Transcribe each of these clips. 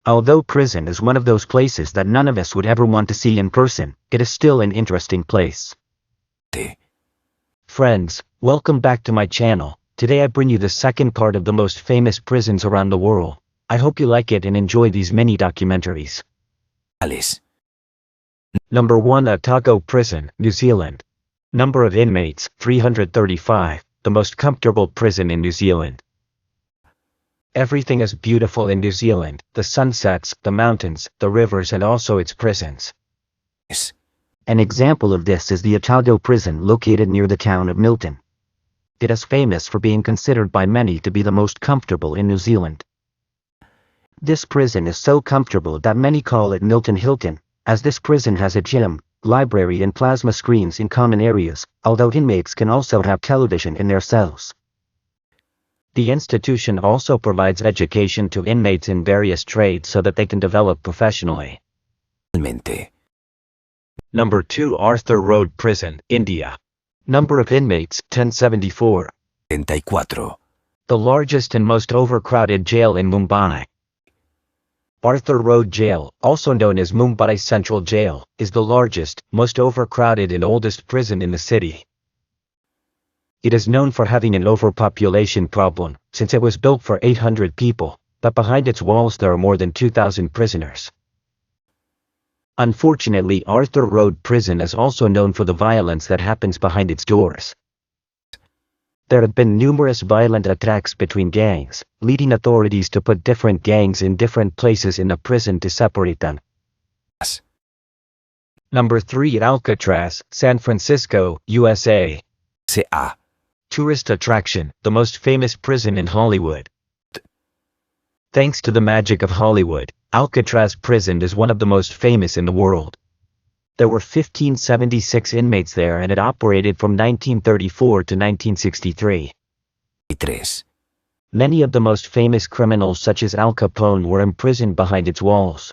Although prison is one of those places that none of us would ever want to see in person, it is still an interesting place. Friends, welcome back to my channel. Today I bring you the second part of the most famous prisons around the world. I hope you like it and enjoy these mini documentaries. Number 1, Otago Prison, New Zealand. Number of inmates, 335, the most comfortable prison in New Zealand. Everything is beautiful in New Zealand, the sunsets, the mountains, the rivers and also its prisons. An example of this is the Otago Prison located near the town of Milton. It is famous for being considered by many to be the most comfortable in New Zealand. This prison is so comfortable that many call it Milton Hilton, as this prison has a gym, library and plasma screens in common areas, although inmates can also have television in their cells. The institution also provides education to inmates in various trades so that they can develop professionally. Number 2, Arthur Road Prison, India. Number of inmates, 1074. The largest and most overcrowded jail in Mumbai. Arthur Road Jail, also known as Mumbai Central Jail, is the largest, most overcrowded and oldest prison in the city. It is known for having an overpopulation problem, since it was built for 800 people, but behind its walls there are more than 2,000 prisoners. Unfortunately, Arthur Road Prison is also known for the violence that happens behind its doors. There have been numerous violent attacks between gangs, leading authorities to put different gangs in different places in the prison to separate them. Number 3, Alcatraz, San Francisco, USA. Tourist attraction, the most famous prison in Hollywood. Thanks to the magic of Hollywood, Alcatraz Prison is one of the most famous in the world. There were 1576 inmates there and it operated from 1934 to 1963. Many of the most famous criminals such as Al Capone were imprisoned behind its walls.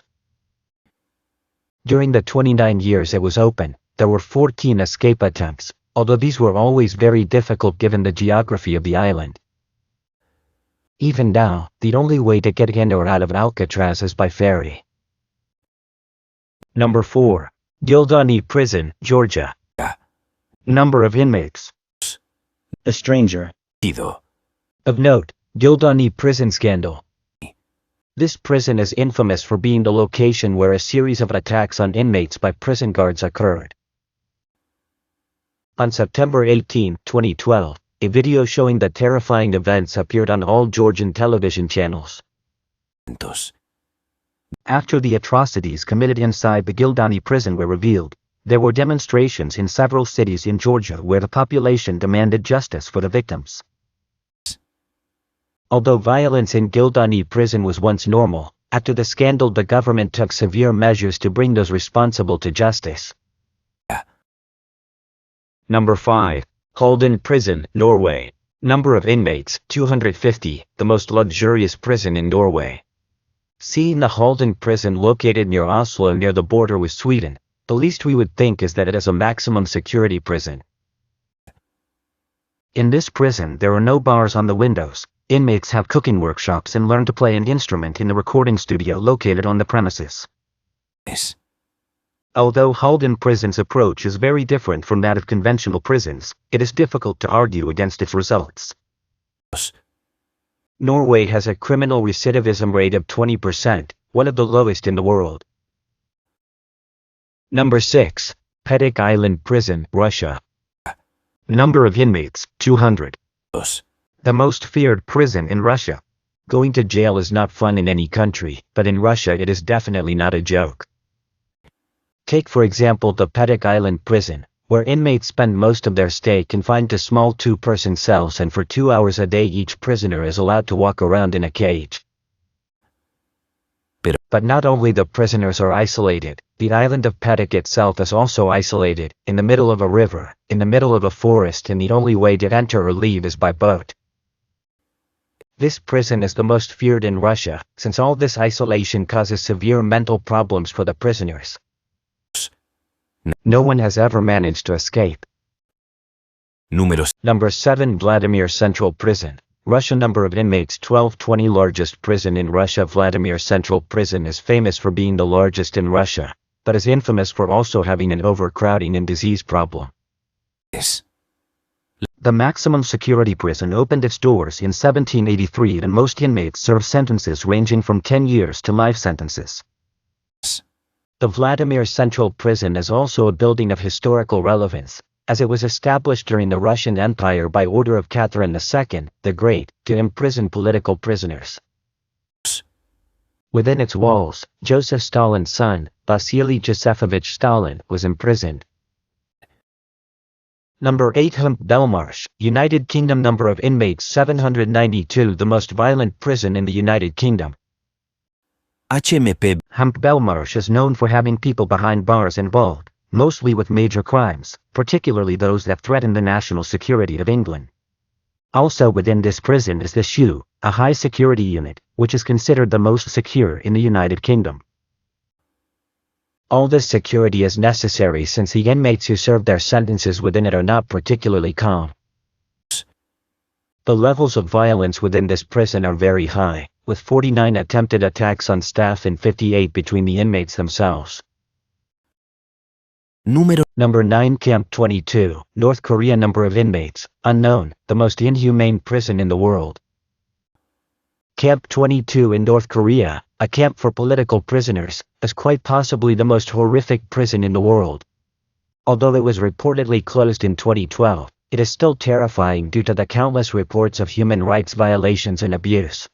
During the 29 years it was open, there were 14 escape attempts, although these were always very difficult given the geography of the island. Even now, the only way to get in or out of Alcatraz is by ferry. Number 4. Gildan Prison, Georgia. Number of inmates. A stranger. Of note, Gildan Prison Scandal. This prison is infamous for being the location where a series of attacks on inmates by prison guards occurred. On September 18, 2012, a video showing the terrifying events appeared on all Georgian television channels. After the atrocities committed inside the Gildan prison were revealed, there were demonstrations in several cities in Georgia where the population demanded justice for the victims. Although violence in Gildan prison was once normal, after the scandal the government took severe measures to bring those responsible to justice. Number 5. Halden Prison, Norway. Number of inmates, 250, the most luxurious prison in Norway. Seeing the Halden Prison located near Oslo near the border with Sweden, the least we would think is that it is a maximum security prison. In this prison there are no bars on the windows, inmates have cooking workshops and learn to play an instrument in the recording studio located on the premises. Although Halden Prison's approach is very different from that of conventional prisons, it is difficult to argue against its results. Norway has a criminal recidivism rate of 20%, one of the lowest in the world. Number 6. Pedic Island Prison, Russia. Number of inmates, 200. The most feared prison in Russia. Going to jail is not fun in any country, but in Russia it is definitely not a joke. Take for example the Pedic Island Prison, where inmates spend most of their stay confined to small 2-person cells and for 2 hours a day each prisoner is allowed to walk around in a cage. But not only the prisoners are isolated, the island of Pedic itself is also isolated, in the middle of a river, in the middle of a forest and the only way to enter or leave is by boat. This prison is the most feared in Russia, since all this isolation causes severe mental problems for the prisoners. No one has ever managed to escape. Number 7. Vladimir Central Prison, Russia number of inmates 1220 largest prison in Russia. Vladimir Central Prison is famous for being the largest in Russia, but is infamous for also having an overcrowding and disease problem. Yes. The maximum security prison opened its doors in 1783 and most inmates serve sentences ranging from 10 years to life sentences. The Vladimir Central Prison is also a building of historical relevance, as it was established during the Russian Empire by order of Catherine II, the Great, to imprison political prisoners. Within its walls, Joseph Stalin's son, Vasily Josephovich Stalin, was imprisoned. Number 8 Halm Belmarsh, United Kingdom. Number of inmates 792. The most violent prison in the United Kingdom. HMP. Halm Belmarsh is known for having people behind bars involved, mostly with major crimes, particularly those that threaten the national security of England. Also within this prison is the SHU, a high security unit, which is considered the most secure in the United Kingdom. All this security is necessary since the inmates who serve their sentences within it are not particularly calm. The levels of violence within this prison are very high, with 49 attempted attacks on staff and 58 between the inmates themselves. Number 9 Camp 22, North Korea. Number of inmates, unknown, the most inhumane prison in the world. Camp 22 in North Korea, a camp for political prisoners, is quite possibly the most horrific prison in the world. Although it was reportedly closed in 2012, it is still terrifying due to the countless reports of human rights violations and abuse.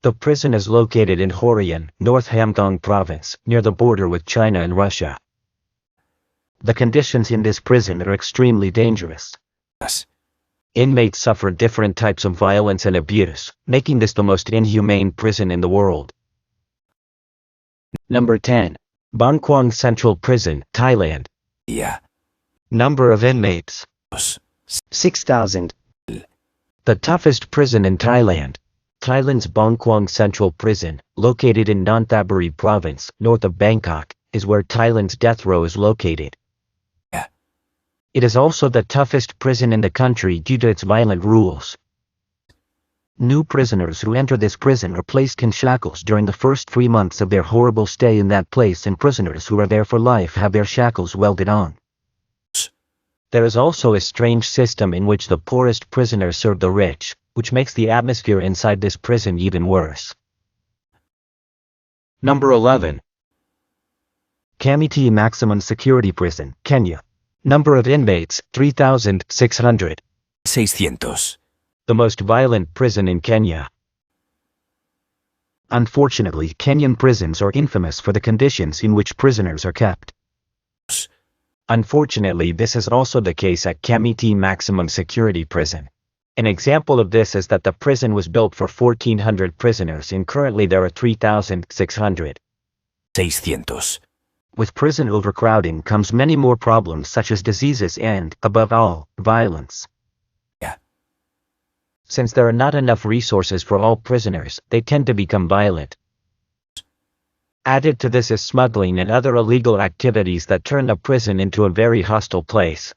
The prison is located in Horian, North Hamgyong Province, near the border with China and Russia. The conditions in this prison are extremely dangerous. Inmates suffer different types of violence and abuse, making this the most inhumane prison in the world. Number 10. Bangkok Central Prison, Thailand. Yeah. Number of inmates 6,000. The toughest prison in Thailand. Thailand's Bangkok Central Prison, located in Nonthaburi Province, north of Bangkok, is where Thailand's death row is located. It is also the toughest prison in the country due to its violent rules. New prisoners who enter this prison are placed in shackles during the first 3 months of their horrible stay in that place, and prisoners who are there for life have their shackles welded on. There is also a strange system in which the poorest prisoners serve the rich, which makes the atmosphere inside this prison even worse. Number 11. Kamiti Maximum Security Prison, Kenya. Number of inmates 3,600. 600. The most violent prison in Kenya. Unfortunately, Kenyan prisons are infamous for the conditions in which prisoners are kept. Unfortunately, this is also the case at Kamiti Maximum Security Prison. An example of this is that the prison was built for 1,400 prisoners and currently there are 3,600. 600. With prison overcrowding comes many more problems such as diseases and, above all, violence. Since there are not enough resources for all prisoners, they tend to become violent. Added to this is smuggling and other illegal activities that turn the prison into a very hostile place.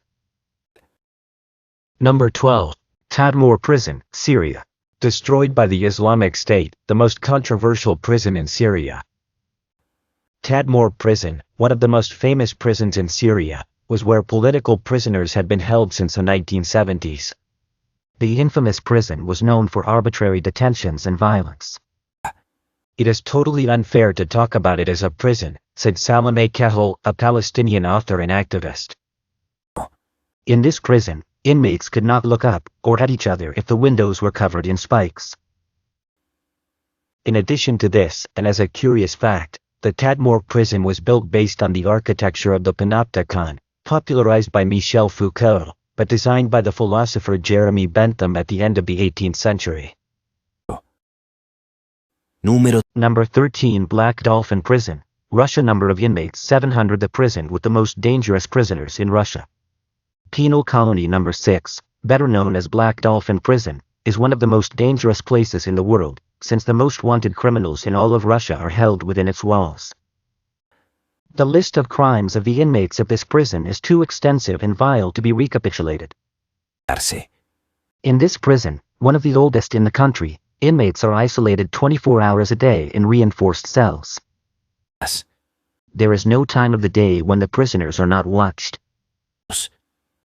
Number 12. Tadmor Prison, Syria. Destroyed by the Islamic State, the most controversial prison in Syria. Tadmor Prison, one of the most famous prisons in Syria, was where political prisoners had been held since the 1970s. The infamous prison was known for arbitrary detentions and violence. It is totally unfair to talk about it as a prison, said Salameh Kehol, a Palestinian author and activist. In this prison, inmates could not look up or at each other if the windows were covered in spikes. In addition to this, and as a curious fact, the Tadmor prison was built based on the architecture of the Panopticon, popularized by Michel Foucault, but designed by the philosopher Jeremy Bentham at the end of the 18th century. Number 13 Black Dolphin Prison, Russia. Number of inmates 700. The prison with the most dangerous prisoners in Russia. Penal Colony Number 6, better known as Black Dolphin Prison, is one of the most dangerous places in the world, since the most wanted criminals in all of Russia are held within its walls. The list of crimes of the inmates of this prison is too extensive and vile to be recapitulated. In this prison, one of the oldest in the country, inmates are isolated 24 hours a day in reinforced cells. As. There is no time of the day when the prisoners are not watched. Dos.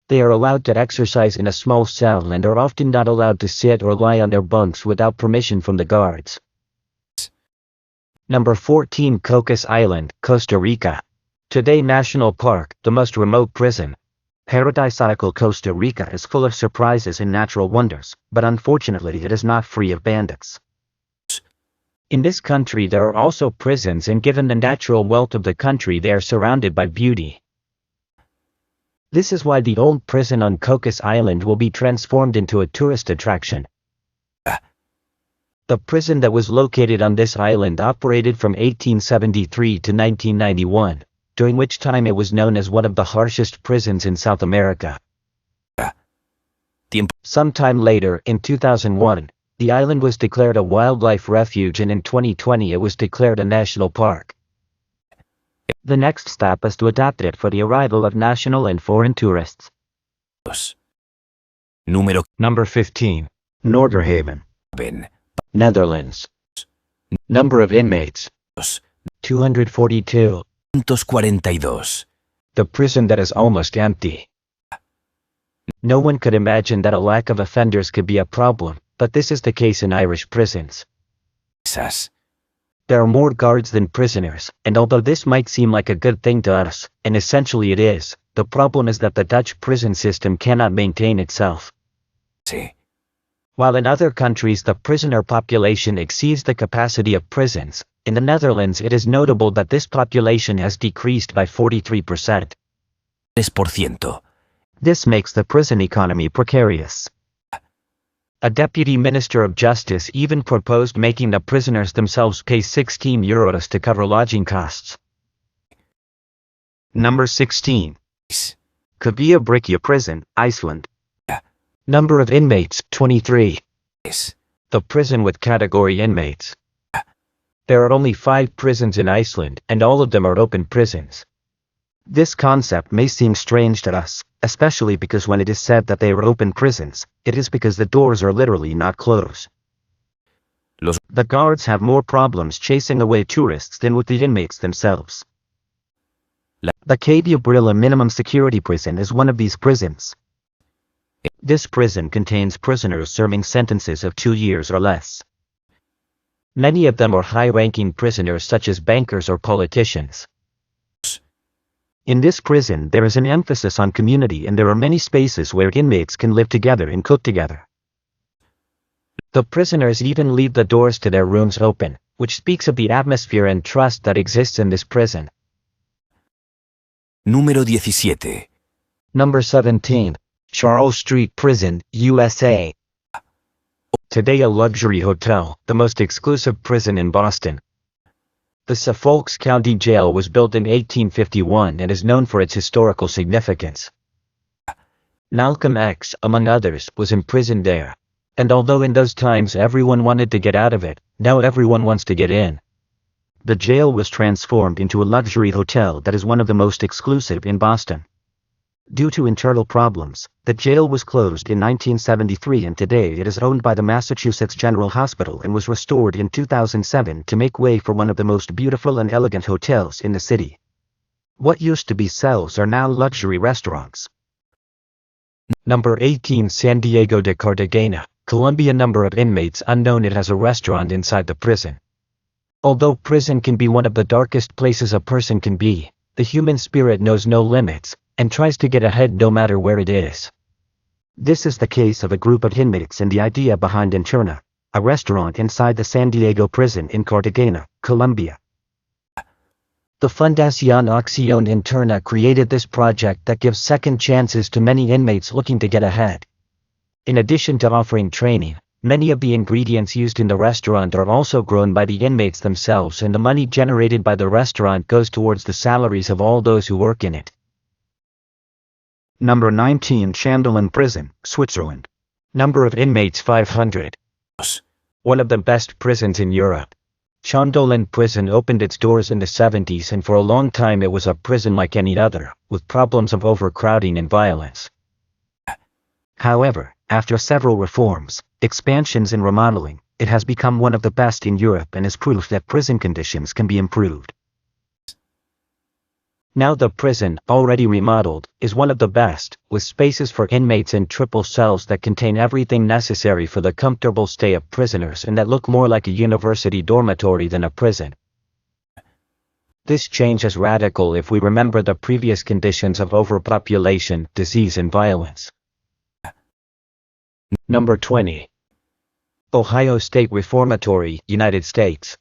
They are allowed to exercise in a small cell and are often not allowed to sit or lie on their bunks without permission from the guards. Number 14, Cocos Island, Costa Rica. Today National Park, the most remote prison. Paradisiacal Costa Rica is full of surprises and natural wonders, but unfortunately it is not free of bandits. In this country there are also prisons, and given the natural wealth of the country they are surrounded by beauty. This is why the old prison on Cocos Island will be transformed into a tourist attraction. The prison that was located on this island operated from 1873 to 1991, during which time it was known as one of the harshest prisons in South America. Sometime later, in 2001, the island was declared a wildlife refuge, and in 2020 it was declared a national park. The next step is to adapt it for the arrival of national and foreign tourists. Dos. Number 15. Noorderhaven, Netherlands. Number of inmates, 242. 242. The prison that is almost empty. No one could imagine that a lack of offenders could be a problem, but this is the case in Irish prisons. Esas. There are more guards than prisoners, and although this might seem like a good thing to us, and essentially it is, the problem is that the Dutch prison system cannot maintain itself. Sí. While in other countries the prisoner population exceeds the capacity of prisons, in the Netherlands it is notable that this population has decreased by 43%. 3%. This makes the prison economy precarious. A deputy minister of justice even proposed making the prisoners themselves pay €16 to cover lodging costs. Number 16. Kavia Bryggja Prison, Iceland. Number of inmates, 23. Es. The prison with category inmates. There are only 5 prisons in Iceland, and all of them are open prisons. This concept may seem strange to us, especially because when it is said that they are open prisons, it is because the doors are literally not closed. The guards have more problems chasing away tourists than with the inmates themselves. The Kavia Bryggja minimum security prison is one of these prisons. This prison contains prisoners serving sentences of 2 years or less. Many of them are high-ranking prisoners such as bankers or politicians. In this prison there is an emphasis on community, and there are many spaces where inmates can live together and cook together. The prisoners even leave the doors to their rooms open, which speaks of the atmosphere and trust that exists in this prison. Número 17. Number 17. Charles Street Prison, USA. Today a luxury hotel, the most exclusive prison in Boston. The Suffolk County Jail was built in 1851 and is known for its historical significance. Malcolm X, among others, was imprisoned there. And although in those times everyone wanted to get out of it, now everyone wants to get in. The jail was transformed into a luxury hotel that is one of the most exclusive in Boston. Due to internal problems, the jail was closed in 1973, and today it is owned by the Massachusetts General Hospital and was restored in 2007 to make way for one of the most beautiful and elegant hotels in the city. What used to be cells are now luxury restaurants. Number 18. San Diego de Cartagena, Colombia. Number of inmates unknown. It has a restaurant inside the prison. Although prison can be one of the darkest places a person can be, the human spirit knows no limits, and tries to get ahead no matter where it is. This is the case of a group of inmates and the idea behind Interna, a restaurant inside the San Diego prison in Cartagena, Colombia. The Fundación Acción Interna created this project that gives second chances to many inmates looking to get ahead. In addition to offering training, many of the ingredients used in the restaurant are also grown by the inmates themselves, and the money generated by the restaurant goes towards the salaries of all those who work in it. Number 19. Chanson Prison, Switzerland. Number of inmates 500. One of the best prisons in Europe. Chanson Prison opened its doors in the 70s, and for a long time it was a prison like any other, with problems of overcrowding and violence. However, after several reforms, expansions and remodeling, it has become one of the best in Europe and is proof that prison conditions can be improved. Now the prison, already remodeled, is one of the best, with spaces for inmates in triple cells that contain everything necessary for the comfortable stay of prisoners and that look more like a university dormitory than a prison. This change is radical if we remember the previous conditions of overpopulation, disease and violence. Number 20. Ohio State Reformatory, United States.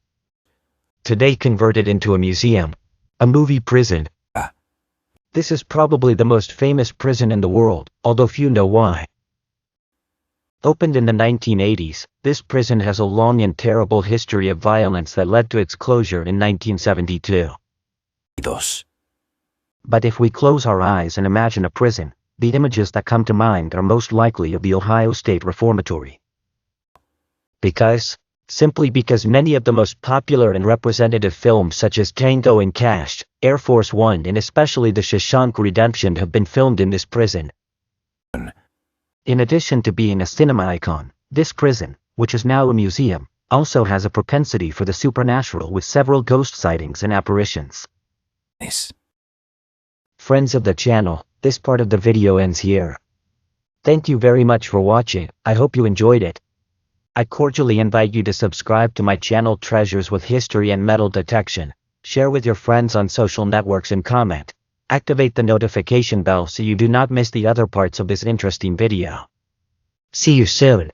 Today converted into a museum. A movie prison. This is probably the most famous prison in the world, although few know why. Opened in the 1980s, this prison has a long and terrible history of violence that led to its closure in 1972. But if we close our eyes and imagine a prison, the images that come to mind are most likely of the Ohio State Reformatory. Simply because many of the most popular and representative films such as Tango and Cash, Air Force One and especially The Shawshank Redemption have been filmed in this prison. In addition to being a cinema icon, this prison, which is now a museum, also has a propensity for the supernatural with several ghost sightings and apparitions. Friends of the channel, this part of the video ends here. Thank you very much for watching. I hope you enjoyed it. I cordially invite you to subscribe to my channel Treasures with History and Metal Detection, share with your friends on social networks and comment. Activate the notification bell so you do not miss the other parts of this interesting video. See you soon.